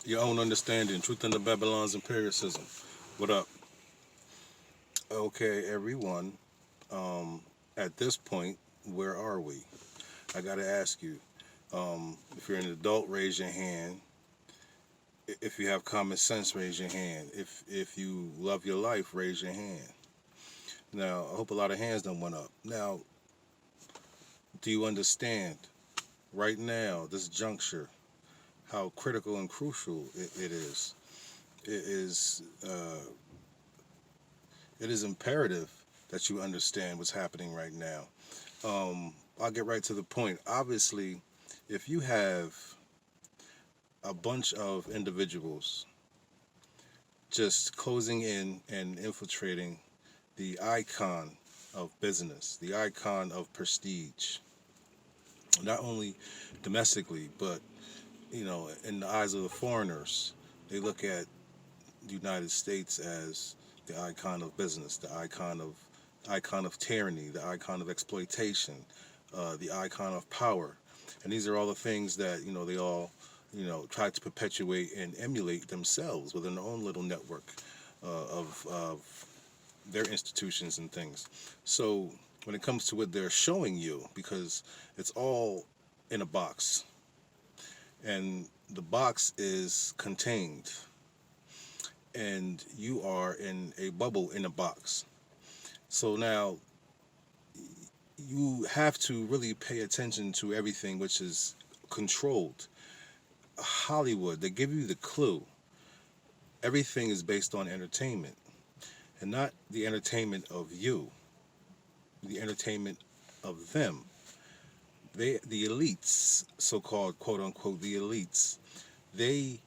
Your own understanding, truth under Babylon's empiricism. What up? Okay, everyone. Um, at this point, where are we? I gotta ask you. If you're an adult, raise your hand. If you have common sense, raise your hand. If you love your life, raise your hand. Now, I hope a lot of hands don't went up. Now, do you understand right now, this juncture, how critical and crucial it is? It is. It is imperative that you understand what's happening right now. I'll get right to the point. Obviously, if you have a bunch of individuals just closing in and infiltrating the icon of business, the icon of prestige, not only domestically, but in the eyes of the foreigners, they look at the United States as the icon of business, the icon of tyranny, the icon of exploitation, the icon of power, and these are all the things that they all try to perpetuate and emulate themselves within their own little network of their institutions and things. So when it comes to what they're showing you, because it's all in a box, and the box is contained, and you are in a bubble in a box. So now you have to really pay attention to everything which is controlled. Hollywood, they give you the clue. Everything is based on entertainment, and not the entertainment of you, the entertainment of them. The elites, so-called quote unquote the elites, they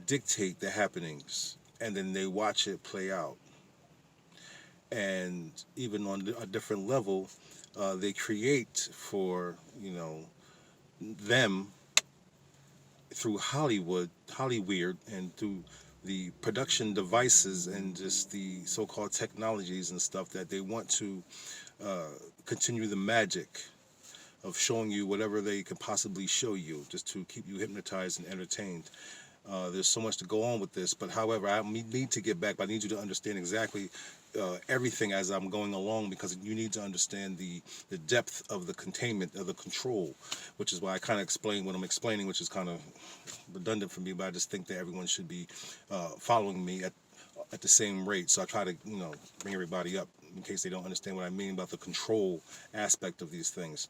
dictate the happenings, and then they watch it play out. And even on a different level, they create for them through Hollywood, and through the production devices and just the so-called technologies and stuff that they want to uh, continue the magic of showing you whatever they could possibly show you, just to keep you hypnotized and entertained. There's so much to go on with this, but however, I need to get back. But I need you to understand exactly everything as I'm going along, because you need to understand the depth of the containment of the control, which is why I kind of explain what I'm explaining, which is kind of redundant for me. But I just think that everyone should be following me at the same rate. So I try to bring everybody up in case they don't understand what I mean about the control aspect of these things.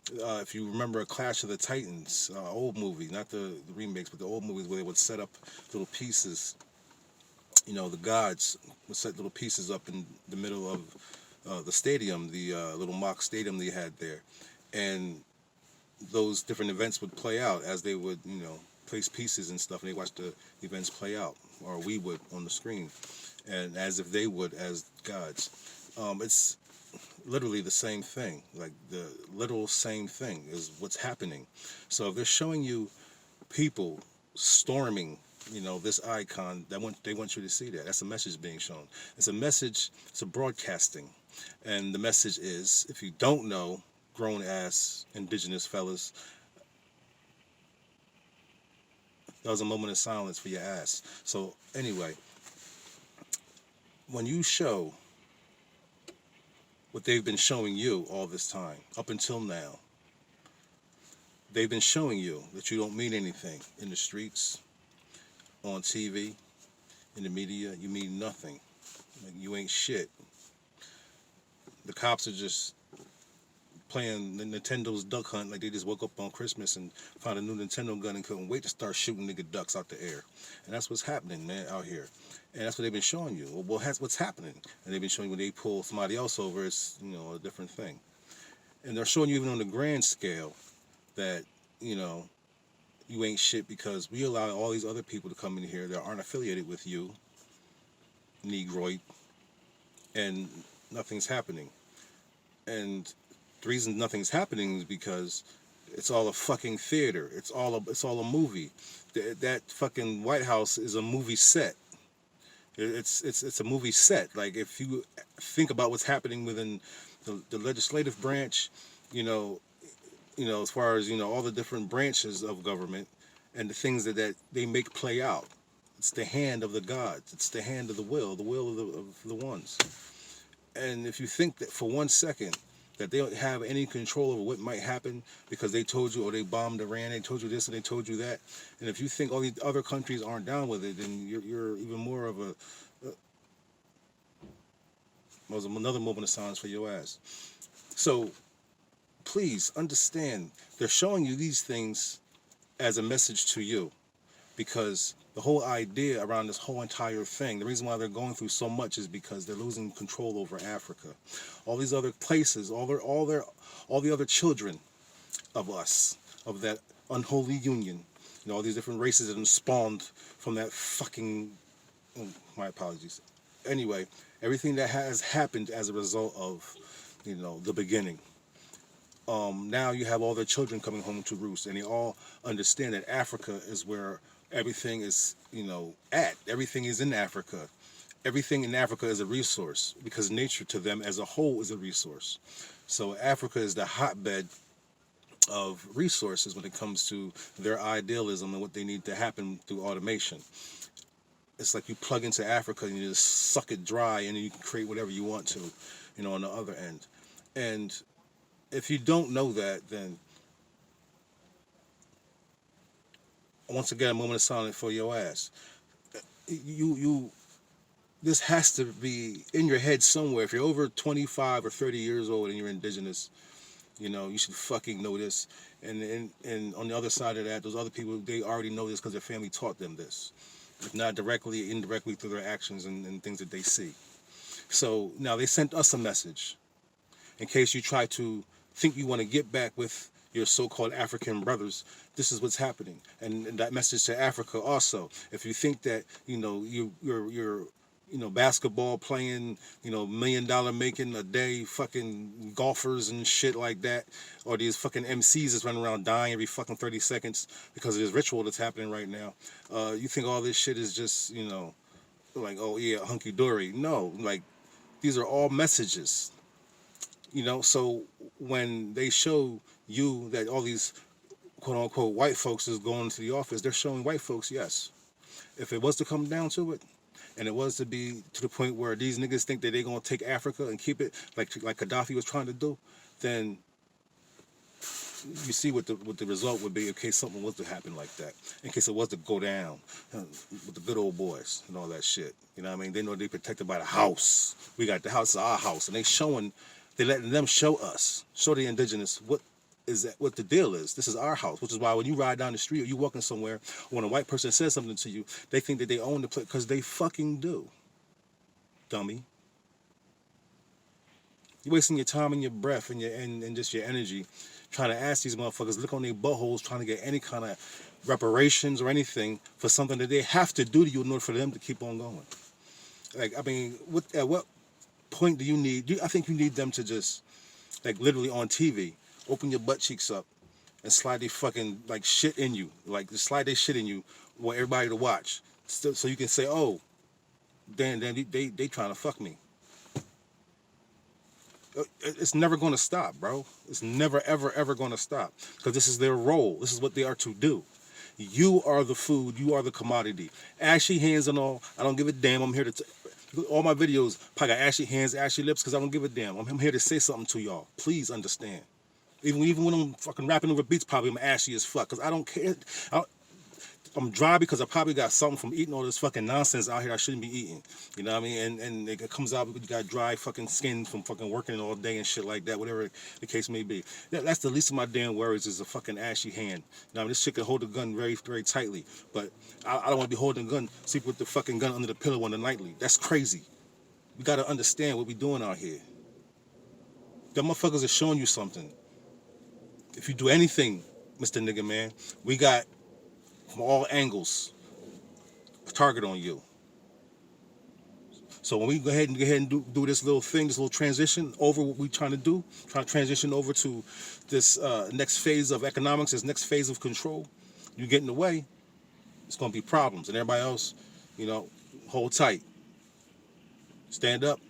If you remember Clash of the Titans, old movie, not the remakes, but the old movies where they would set up little pieces, the gods would set little pieces up in the middle of the stadium, the little mock stadium they had there. And those different events would play out as they would, place pieces and stuff, and they watch the events play out, or we would on the screen, and as if they would as gods. It's literally the same thing, like the literal same thing is what's happening. So if they're showing you people storming, this icon, they want you to see that. That's a message being shown. It's a message. It's a broadcasting, and the message is: if you don't know, grown ass indigenous fellas, that was a moment of silence for your ass. So anyway, when you show what they've been showing you all this time, up until now, they've been showing you that you don't mean anything in the streets, on TV, in the media. You mean nothing. Like, you ain't shit. The cops are just playing the Nintendo's Duck Hunt, like they just woke up on Christmas and found a new Nintendo gun and couldn't wait to start shooting nigga ducks out the air. And that's what's happening, man, out here. And that's what they've been showing you. Well, what's happening? And they've been showing you when they pull somebody else over, it's a different thing. And they're showing you even on the grand scale that you ain't shit, because we allow all these other people to come in here that aren't affiliated with you, Negroid, and nothing's happening. And the reason nothing's happening is because it's all a fucking theater. It's all a movie. That fucking White House is a movie set. It's a movie set. Like, if you think about what's happening within the legislative branch, as far as all the different branches of government and the things that they make play out. It's the hand of the gods. It's the hand of the will of the ones. And if you think that for 1 second that they don't have any control over what might happen because they told you, or they bombed Iran, they told you this and they told you that, and if you think all these other countries aren't down with it, then you're even more of a was another moment of silence for your ass. So please understand, they're showing you these things as a message to you, because the whole idea around this whole entire thing, the reason why they're going through so much is because they're losing control over Africa. All these other places, all the other children of us, of that unholy union, all these different races that have spawned from that fucking, my apologies. Anyway, everything that has happened as a result of, the beginning. Now you have all their children coming home to roost, and they all understand that Africa is where everything is, at. Everything is in Africa. Everything in Africa is a resource, because nature to them as a whole is a resource. So Africa is the hotbed of resources when it comes to their idealism and what they need to happen through automation. It's like you plug into Africa and you just suck it dry, and then you can create whatever you want to, on the other end. And if you don't know that, then once again, a moment of silence for your ass. This has to be in your head somewhere. If you're over 25 or 30 years old and you're indigenous, you should fucking know this. And on the other side of that, those other people, they already know this because their family taught them this. If not directly, indirectly through their actions and things that they see. So now they sent us a message in case you try to think you want to get back with your so-called African brothers. This is what's happening, and that message to Africa also. If you think that you're basketball playing, $1 million making a day, fucking golfers and shit like that, or these fucking MCs that's running around dying every fucking 30 seconds because of this ritual that's happening right now. You think all this shit is just, like, oh yeah, hunky dory. No, like, these are all messages. So when they show you that all these quote unquote white folks is going to the office, they're showing white folks, yes. If it was to come down to it, and it was to be to the point where these niggas think that they're gonna take Africa and keep it like Gaddafi was trying to do, then you see what the result would be in case something was to happen like that. In case it was to go down with the good old boys and all that shit. You know what I mean? They know they're protected by the house. We got the house, is our house, and they letting them show us, show the indigenous what the deal is. This is our house, which is why when you ride down the street or you walking somewhere, when a white person says something to you, they think that they own the place, because they fucking do. Dummy. You're wasting your time and your breath and just your energy trying to ask these motherfuckers, look on their buttholes, trying to get any kind of reparations or anything for something that they have to do to you in order for them to keep on going. Like, I mean, at what point do you need? I think you need them to just, like, literally on TV, open your butt cheeks up and slide their fucking, like, shit in you. Like, just slide their shit in you for everybody to watch. So you can say, oh, damn, they trying to fuck me. It's never going to stop, bro. It's never, ever, ever going to stop. Because this is their role. This is what they are to do. You are the food. You are the commodity. Ashy hands and all. I don't give a damn. I'm here to... all my videos probably got ashy hands, ashy lips, because I don't give a damn. I'm here to say something to y'all. Please understand. Even when I'm fucking rapping over beats, probably I'm ashy as fuck, because I don't care. I'm dry because I probably got something from eating all this fucking nonsense out here I shouldn't be eating. You know what I mean? And it comes out, you got dry fucking skin from fucking working all day and shit like that, whatever the case may be. That's the least of my damn worries, is a fucking ashy hand. You know, this shit can hold the gun very, very tightly, but I don't want to be holding a gun, sleep with the fucking gun under the pillow on the nightly. That's crazy. We got to understand what we doing out here. Them motherfuckers are showing you something. If you do anything, Mr. Nigga Man, we got from all angles a target on you. So when we go ahead and do this little thing, this little transition over what we trying to transition over to this next phase of economics, this next phase of control, you get in the way, it's going to be problems. And everybody else, hold tight. Stand up,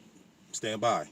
stand by.